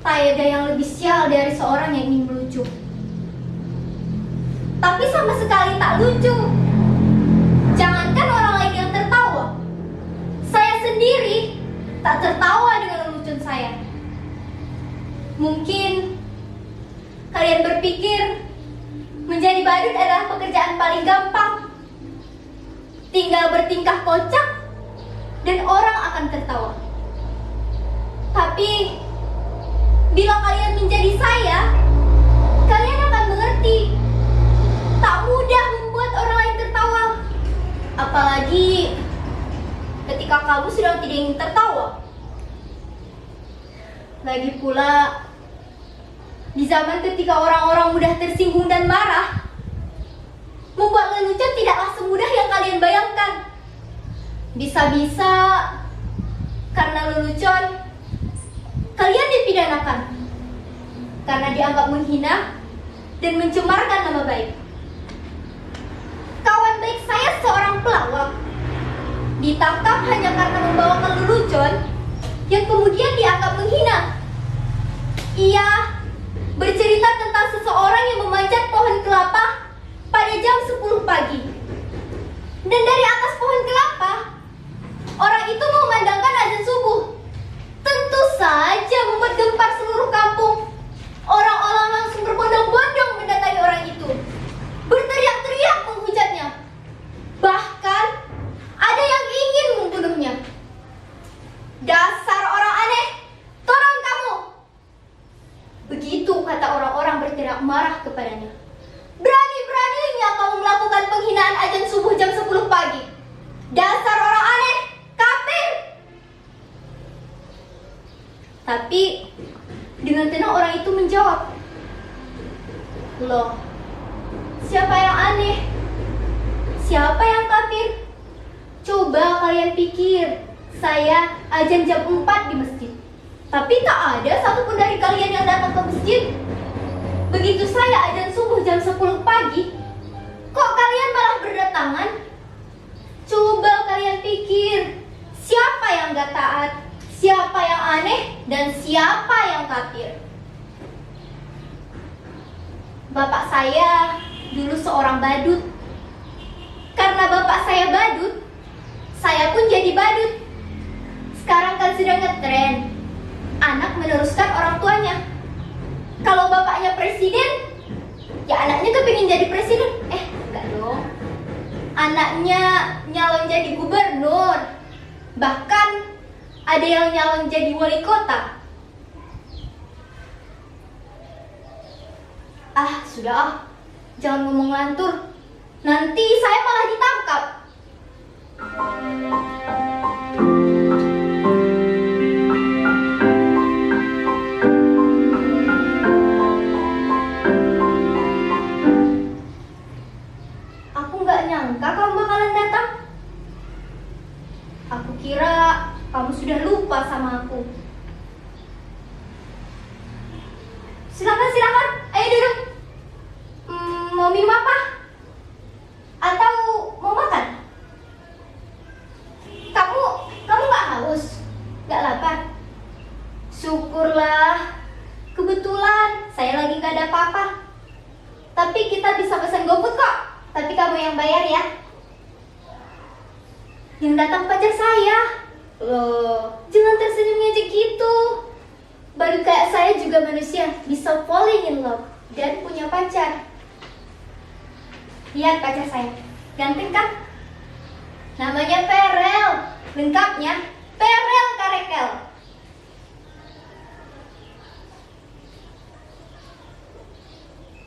Tak ada yang lebih sial dari seorang yang ingin melucu, tapi sama sekali tak lucu. Jangankan orang lain yang tertawa, saya sendiri tak tertawa dengan lelucon saya. Mungkin kalian berpikir menjadi badut adalah pekerjaan paling gampang. Tinggal bertingkah kocak dan orang akan tertawa. Tapi bila kalian menjadi saya, kalian akan mengerti tak mudah membuat orang lain tertawa. Apalagi ketika kamu sedang tidak ingin tertawa. Lagi pula, di zaman ketika orang-orang mudah tersinggung dan marah, membuat lelucon tidaklah semudah yang kalian bayangkan. Bisa-bisa karena lelucon, kalian dipidanakan karena dianggap menghina dan mencemarkan nama baik. Kawan baik saya seorang pelawak ditangkap hanya karena membawakan lelucon yang kemudian dianggap menghina. Ia bercerita tentang seseorang yang memanjat pohon kelapa pada jam 10 pagi. Dan dari atas pohon kelapa, orang itu mengumandangkan azan subuh. Tentu saja membuat gempar seluruh kampung. Orang-orang langsung berbondong-bondong mendatangi orang itu, berteriak-teriak menghujatnya. Bahkan ada yang ingin membunuhnya. Dasar orang aneh, turun kamu! Begitu kata orang-orang berteriak marah kepadanya. Berani-beraninya kamu melakukan penghinaan azan subuh jam 10 pagi. Dasar orang aneh, kafir! Tapi dengan tenang orang itu menjawab, loh, siapa yang aneh? Siapa yang kafir? Coba kalian pikir, saya azan jam 4 di masjid, tapi tak ada satupun dari kalian yang datang ke masjid. Begitu saya azan subuh jam 10 pagi, kok kalian malah berdatangan? Coba kalian pikir, siapa yang gak taat, siapa yang aneh, dan siapa yang kafir? Bapak saya dulu seorang badut. Karena bapak saya badut, saya pun jadi badut. Sekarang kan sedang ngetren, anak meneruskan orang tuanya. Kalau bapaknya presiden, ya anaknya kepingin jadi presiden. Enggak dong. Anaknya nyalon jadi gubernur. Bahkan ada yang nyalon jadi wali kota. Sudah jangan ngomong lantur. Nanti saya malah ditangkap. Aku nggak nyangka kamu bakalan datang. Aku kira kamu sudah lupa sama aku. Silakan, ayo duduk. Mau minum apa? Atau mau makan? Kamu nggak haus? Nggak lapar? Syukurlah. Kebetulan saya lagi nggak ada apa-apa. Tapi kita bisa pesan GoFood kok. Tapi kamu yang bayar ya. Yang datang pacar saya. Loh, jangan tersenyum ngejek gitu. Baru kayak saya juga manusia, bisa falling in love dan punya pacar. Lihat pacar saya, ganteng kan? Namanya Perel, lengkapnya Perel Karekel.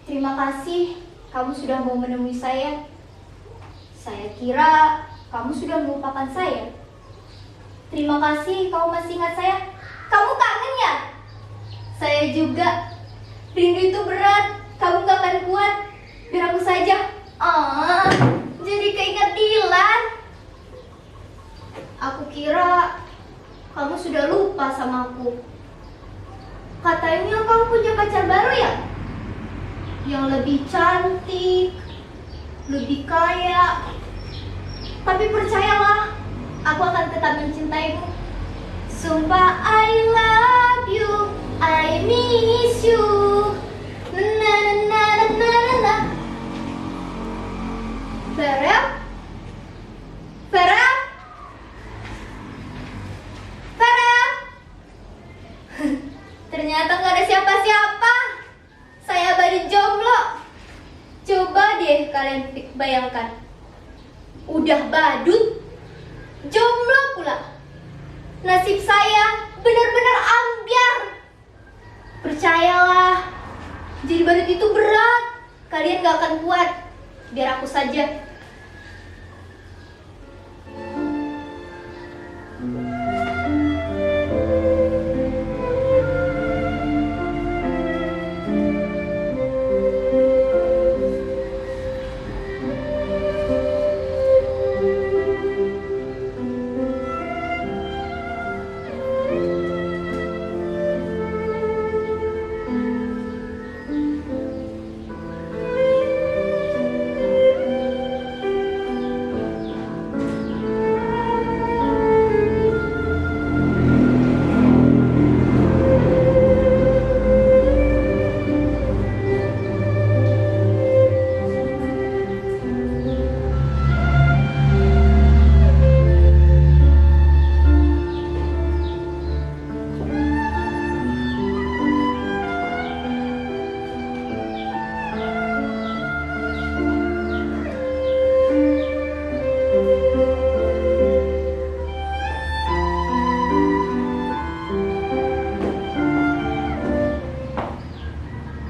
Terima kasih kamu sudah mau menemui saya. Saya kira kamu sudah melupakan saya. Terima kasih kamu masih ingat saya. Kamu kangen ya? Saya juga. Rindu itu berat, kamu gak akan kuat. Biar aku saja. Jadi keinget Dilan. Aku kira kamu sudah lupa sama aku. Katanya kamu punya pacar baru ya? Yang lebih cantik, lebih kaya. Tapi percayalah, aku akan tetap mencintaimu. Sumpah I love you, I miss miss you. Na na na na na na na. Farel? Farel? Farel? Ternyata nggak ada siapa-siapa. Saya baru jomblo. Coba deh kalian bayangkan. Udah badut, jomblo pula. Nasib saya benar-benar ambyar. Percayalah, jadi badut itu berat. Kalian gak akan kuat. Biar aku saja.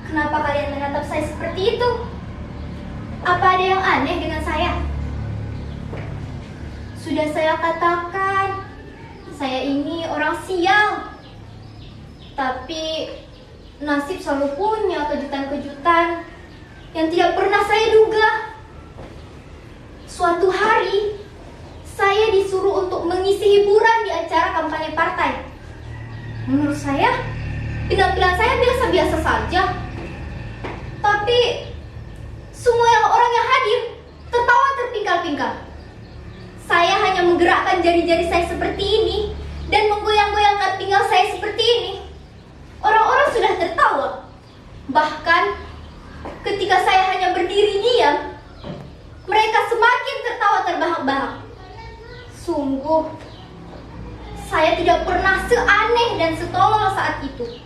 Kenapa kalian menatap saya seperti itu? Apa ada yang aneh dengan saya? Sudah saya katakan, saya ini orang sial. Tapi nasib selalu punya kejutan-kejutan yang tidak pernah saya duga. Suatu hari, saya disuruh untuk mengisi hiburan di acara kampanye partai. Menurut saya, penampilan saya biasa-biasa saja. Tapi semua orang yang hadir tertawa terpingkal-pingkal. Saya hanya menggerakkan jari-jari saya seperti ini dan menggoyang-goyangkan pinggang saya seperti ini. Orang-orang sudah tertawa. Bahkan ketika saya hanya berdiri diam, mereka semakin tertawa terbahak-bahak. Sungguh, saya tidak pernah seaneh dan setolol saat itu.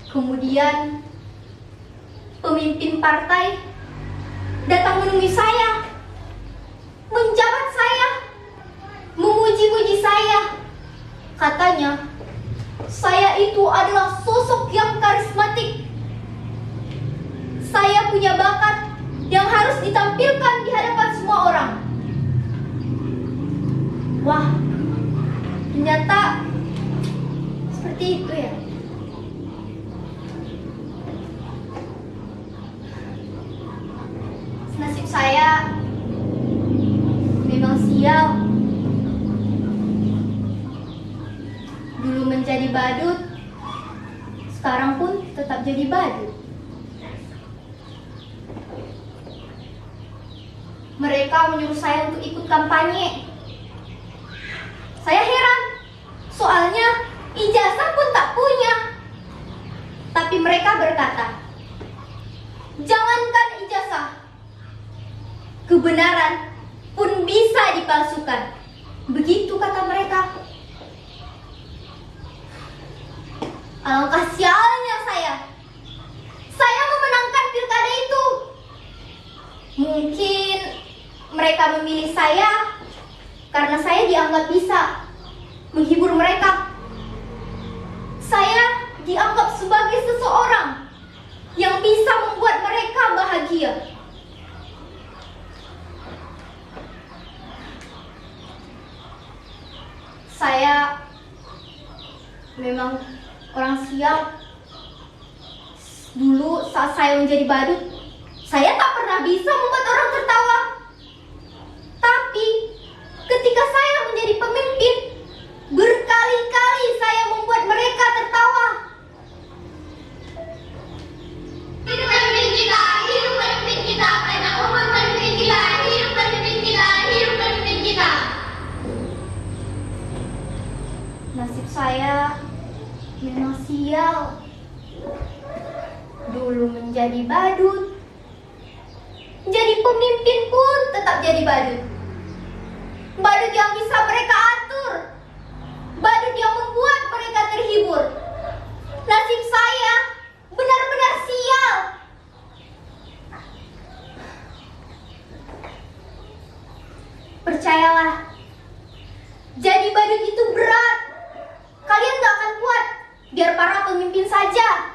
Kemudian pemimpin partai datang menemui saya, menjabat saya, memuji-muji saya. Katanya, saya itu adalah sosok yang karismatik. Saya punya bakat yang harus ditampilkan di hadapan semua orang. Wah, ternyata seperti itu ya. Nasib saya memang sial. Dulu menjadi badut, sekarang pun tetap jadi badut. Mereka menyuruh saya untuk ikut kampanye. Saya heran, soalnya ijazah pun tak punya. Tapi mereka berkata, jangankan ijazah, kebenaran pun bisa dipalsukan. Begitu kata mereka. Alangkah sialnya saya. Saya memenangkan pilkada itu. Mungkin mereka memilih saya karena saya dianggap bisa menghibur mereka. Saya dianggap sebagai seseorang yang bisa membuat mereka bahagia. Saya memang orang sial. Dulu saat saya menjadi badut, saya tak pernah bisa membuat orang tertawa. Tapi ketika saya menjadi pemimpin, berkali-kali saya membuat mereka tertawa. Hidup pemimpin kita, hidup pemimpin kita, karena umat pemimpin kita, hidup pemimpin kita, hidup pemimpin kita. Nasib saya memang sial. Dulu menjadi badut, jadi pemimpin pun tetap jadi badut. Badut yang bisa mereka atur, badut yang membuat mereka terhibur. Nasib saya benar-benar sial. Percayalah, jadi badut itu berat. Kalian gak akan kuat, biar para pemimpin saja